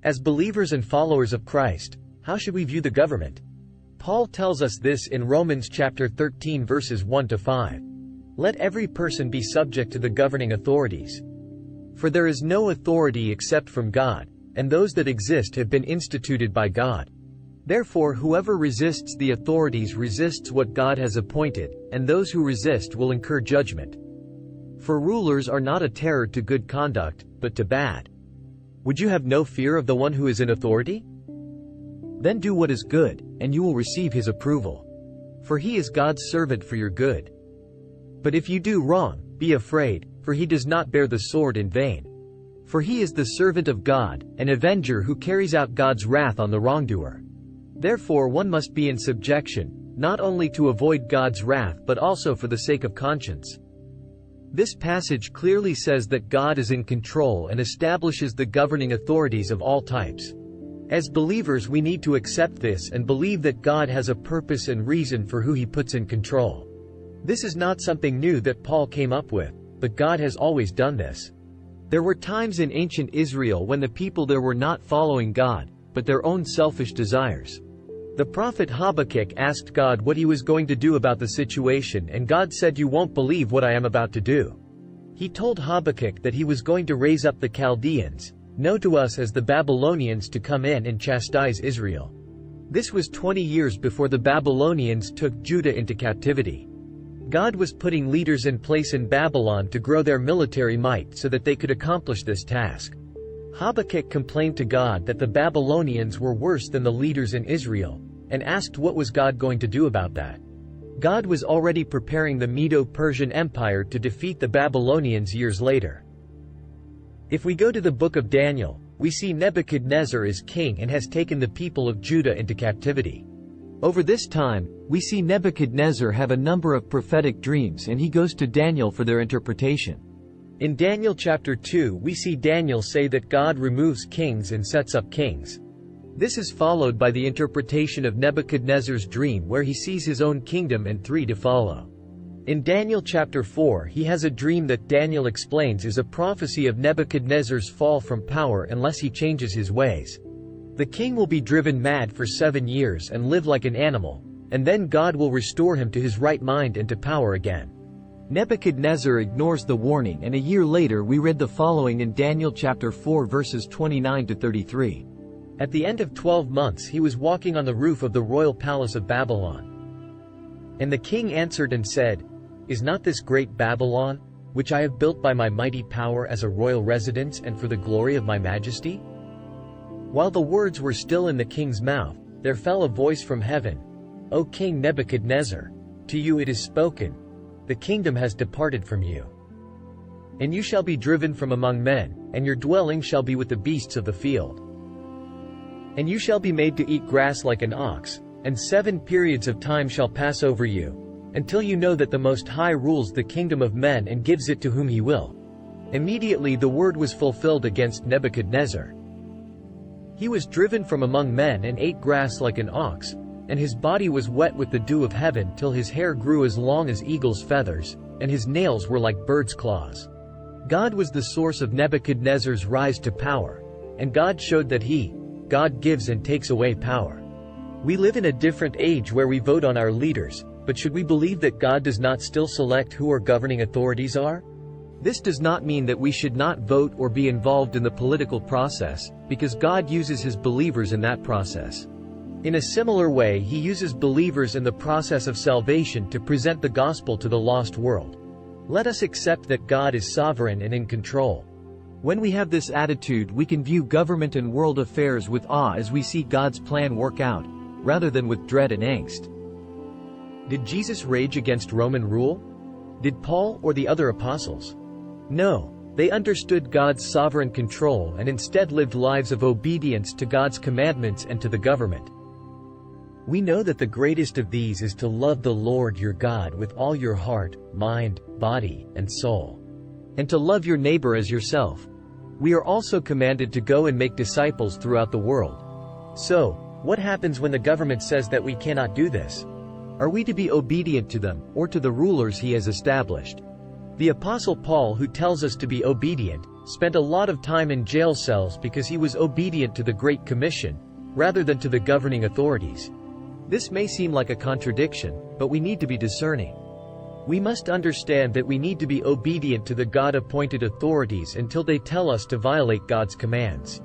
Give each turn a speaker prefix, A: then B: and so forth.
A: As believers and followers of Christ, how should we view the government? Paul tells us this in Romans chapter 13 verses 1-5. Let every person be subject to the governing authorities. For there is no authority except from God, and those that exist have been instituted by God. Therefore whoever resists the authorities resists what God has appointed, and those who resist will incur judgment. For rulers are not a terror to good conduct, but to bad. Would you have no fear of the one who is in authority? Then do what is good, and you will receive his approval. For he is God's servant for your good. But if you do wrong, be afraid, for he does not bear the sword in vain. For he is the servant of God, an avenger who carries out God's wrath on the wrongdoer. Therefore one must be in subjection, not only to avoid God's wrath but also for the sake of conscience. This passage clearly says that God is in control and establishes the governing authorities of all types. As believers we need to accept this and believe that God has a purpose and reason for who he puts in control. This is not something new that Paul came up with, but God has always done this. There were times in ancient Israel when the people there were not following God, but their own selfish desires. The prophet Habakkuk asked God what he was going to do about the situation, and God said, "You won't believe what I am about to do." He told Habakkuk that he was going to raise up the Chaldeans, known to us as the Babylonians, to come in and chastise Israel. This was 20 years before the Babylonians took Judah into captivity. God was putting leaders in place in Babylon to grow their military might so that they could accomplish this task. Habakkuk complained to God that the Babylonians were worse than the leaders in Israel, and asked what was God going to do about that. God was already preparing the Medo-Persian Empire to defeat the Babylonians years later. If we go to the book of Daniel, we see Nebuchadnezzar is king and has taken the people of Judah into captivity. Over this time, we see Nebuchadnezzar have a number of prophetic dreams, and he goes to Daniel for their interpretation. In Daniel chapter 2 we see Daniel say that God removes kings and sets up kings. This is followed by the interpretation of Nebuchadnezzar's dream where he sees his own kingdom and 3 to follow. In Daniel chapter 4 he has a dream that Daniel explains is a prophecy of Nebuchadnezzar's fall from power unless he changes his ways. The king will be driven mad for 7 years and live like an animal, and then God will restore him to his right mind and to power again. Nebuchadnezzar ignores the warning, and a year later we read the following in Daniel chapter 4 verses 29-33. At the end of 12 months he was walking on the roof of the royal palace of Babylon. And the king answered and said, "Is not this great Babylon, which I have built by my mighty power as a royal residence and for the glory of my majesty?" While the words were still in the king's mouth, there fell a voice from heaven, "O King Nebuchadnezzar, to you it is spoken, the kingdom has departed from you. And you shall be driven from among men, and your dwelling shall be with the beasts of the field. And you shall be made to eat grass like an ox, and 7 periods of time shall pass over you, until you know that the Most High rules the kingdom of men and gives it to whom he will." Immediately the word was fulfilled against Nebuchadnezzar. He was driven from among men and ate grass like an ox, and his body was wet with the dew of heaven till his hair grew as long as eagle's feathers, and his nails were like bird's claws. God was the source of Nebuchadnezzar's rise to power, and God showed that God gives and takes away power. We live in a different age where we vote on our leaders, but should we believe that God does not still select who our governing authorities are? This does not mean that we should not vote or be involved in the political process, because God uses his believers in that process. In a similar way, he uses believers in the process of salvation to present the gospel to the lost world. Let us accept that God is sovereign and in control. When we have this attitude, we can view government and world affairs with awe as we see God's plan work out, rather than with dread and angst. Did Jesus rage against Roman rule? Did Paul or the other apostles? No, they understood God's sovereign control and instead lived lives of obedience to God's commandments and to the government. We know that the greatest of these is to love the Lord your God with all your heart, mind, body, and soul, and to love your neighbor as yourself. We are also commanded to go and make disciples throughout the world. So, what happens when the government says that we cannot do this? Are we to be obedient to them, or to the rulers he has established? The Apostle Paul, who tells us to be obedient, spent a lot of time in jail cells because he was obedient to the Great Commission, rather than to the governing authorities. This may seem like a contradiction, but we need to be discerning. We must understand that we need to be obedient to the God-appointed authorities until they tell us to violate God's commands.